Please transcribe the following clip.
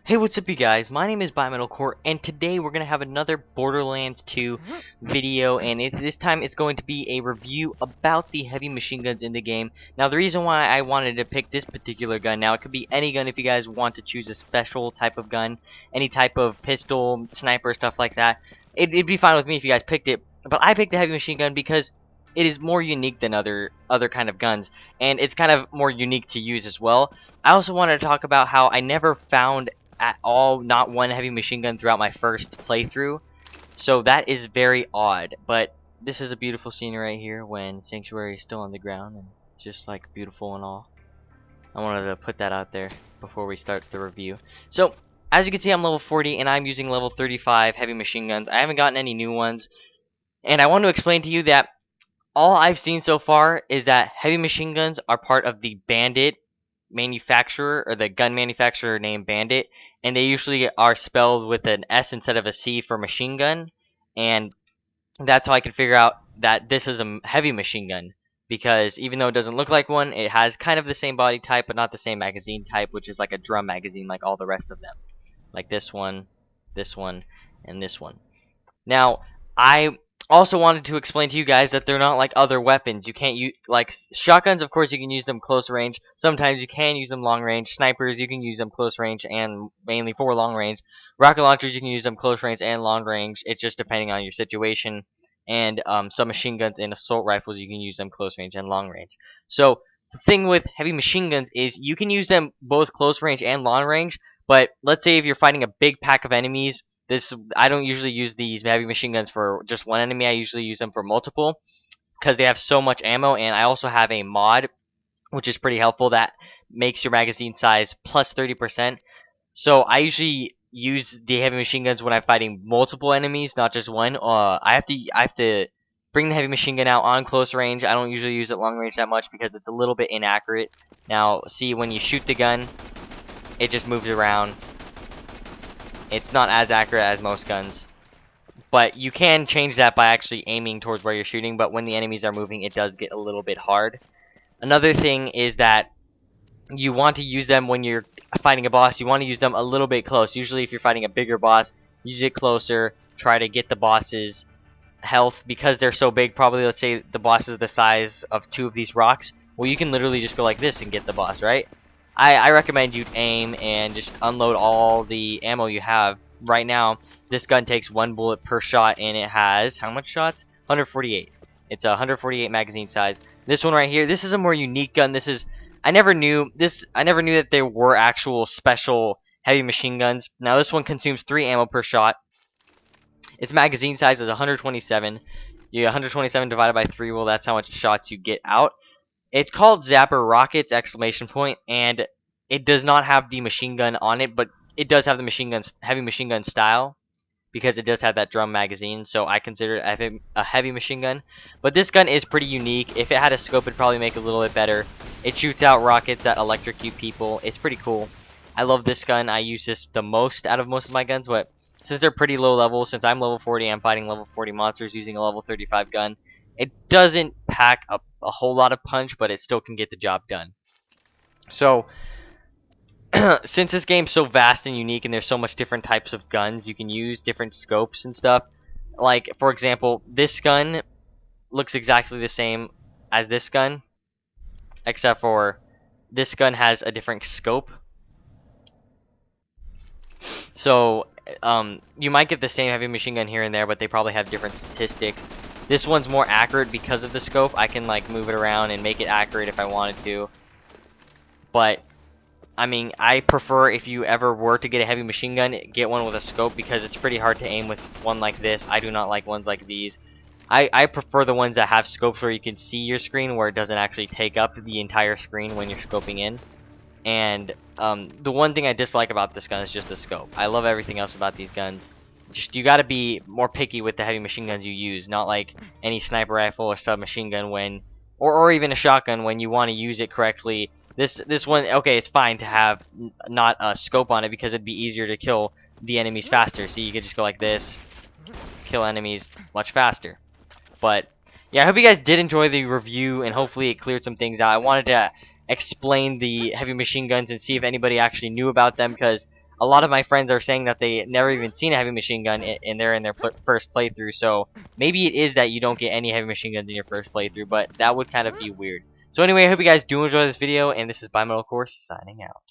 Hey, what's up you guys? My name is Bimetalcore, and today we're going to have another Borderlands 2 video, and this time it's going to be a review about the heavy machine guns in the game. Now, the reason why I wanted to pick this particular gun, now it could be any gun if you guys want to choose a special type of gun, any type of pistol, sniper, stuff like that. It'd be fine with me if you guys picked it, but I picked the heavy machine gun because it is more unique than other kind of guns, and it's kind of more unique to use as well. I also wanted to talk about how I never found at all not one heavy machine gun throughout my first playthrough, so that is very odd. But this is a beautiful scene right here when Sanctuary is still on the ground and just like beautiful and all. I wanted to put that out there before we start the review. So as you can see, I'm level 40 and I'm using level 35 heavy machine guns. I haven't gotten any new ones, and I want to explain to you that all I've seen so far is that heavy machine guns are part of the Bandit manufacturer, or the gun manufacturer named Bandit, and they usually are spelled with an S instead of a C for machine gun, and that's how I can figure out that this is a heavy machine gun, because even though it doesn't look like one, it has kind of the same body type but not the same magazine type, which is like a drum magazine like all the rest of them, like this one, and this one. Now, I also wanted to explain to you guys that they're not like other weapons. You can't use, like, shotguns, of course, you can use them close range. Sometimes you can use them long range. Snipers, you can use them close range and mainly for long range. Rocket launchers, you can use them close range and long range. It's just depending on your situation. And some machine guns and assault rifles, you can use them close range and long range. So the thing with heavy machine guns is you can use them both close range and long range, but let's say if you're fighting a big pack of enemies, I don't usually use these heavy machine guns for just one enemy. I usually use them for multiple because they have so much ammo, and I also have a mod which is pretty helpful that makes your magazine size plus 30%. So I usually use the heavy machine guns when I'm fighting multiple enemies, not just one. I have to bring the heavy machine gun out on close range. I don't usually use it long range that much because it's a little bit inaccurate. Now, see, when you shoot the gun, it just moves around. It's not as accurate as most guns, but you can change that by actually aiming towards where you're shooting, but when the enemies are moving, it does get a little bit hard. Another thing is that you want to use them when you're fighting a boss. You want to use them a little bit close. Usually if you're fighting a bigger boss, use it closer, try to get the boss's health, because they're so big. Probably, let's say the boss is the size of 2 of these rocks. Well, you can literally just go like this and get the boss, right? I recommend you aim and just unload all the ammo you have. Right now, this gun takes 1 bullet per shot, and it has, how much shots? 148. It's a 148 magazine size. This one right here, this is a more unique gun. I never knew that there were actual special heavy machine guns. Now, this one consumes 3 ammo per shot. Its magazine size is 127. 127 divided by 3, well, that's how much shots you get out. It's called Zapper Rockets, exclamation point, and it does not have the machine gun on it, but it does have the heavy machine gun style, because it does have that drum magazine, so I consider it a heavy machine gun. But this gun is pretty unique. If it had a scope, it'd probably make it a little bit better. It shoots out rockets that electrocute people. It's pretty cool. I love this gun. I use this the most out of most of my guns, but since they're pretty low level, since I'm level 40, I'm fighting level 40 monsters using a level 35 gun. It doesn't pack a whole lot of punch, but it still can get the job done. So, since this game's so vast and unique and there's so much different types of guns you can use, different scopes and stuff, like, for example, this gun looks exactly the same as this gun, except for this gun has a different scope. So, you might get the same heavy machine gun here and there, but they probably have different statistics. This one's more accurate because of the scope. I can, like, move it around and make it accurate if I wanted to. But, I mean, I prefer, if you ever were to get a heavy machine gun, get one with a scope, because it's pretty hard to aim with one like this. I do not like ones like these. I prefer the ones that have scopes where you can see your screen, where it doesn't actually take up the entire screen when you're scoping in. And the one thing I dislike about this gun is just the scope. I love everything else about these guns. Just, you gotta be more picky with the heavy machine guns you use, not like any sniper rifle or submachine gun when, or even a shotgun when you want to use it correctly. This one, okay, it's fine to have not a scope on it because it'd be easier to kill the enemies faster. So you could just go like this, kill enemies much faster. But yeah, I hope you guys did enjoy the review, and hopefully it cleared some things out. I wanted to explain the heavy machine guns and see if anybody actually knew about them, because a lot of my friends are saying that they never even seen a heavy machine gun and they're in their first playthrough. So maybe it is that you don't get any heavy machine guns in your first playthrough, but that would kind of be weird. So anyway, I hope you guys do enjoy this video, and this is Bimetal Course signing out.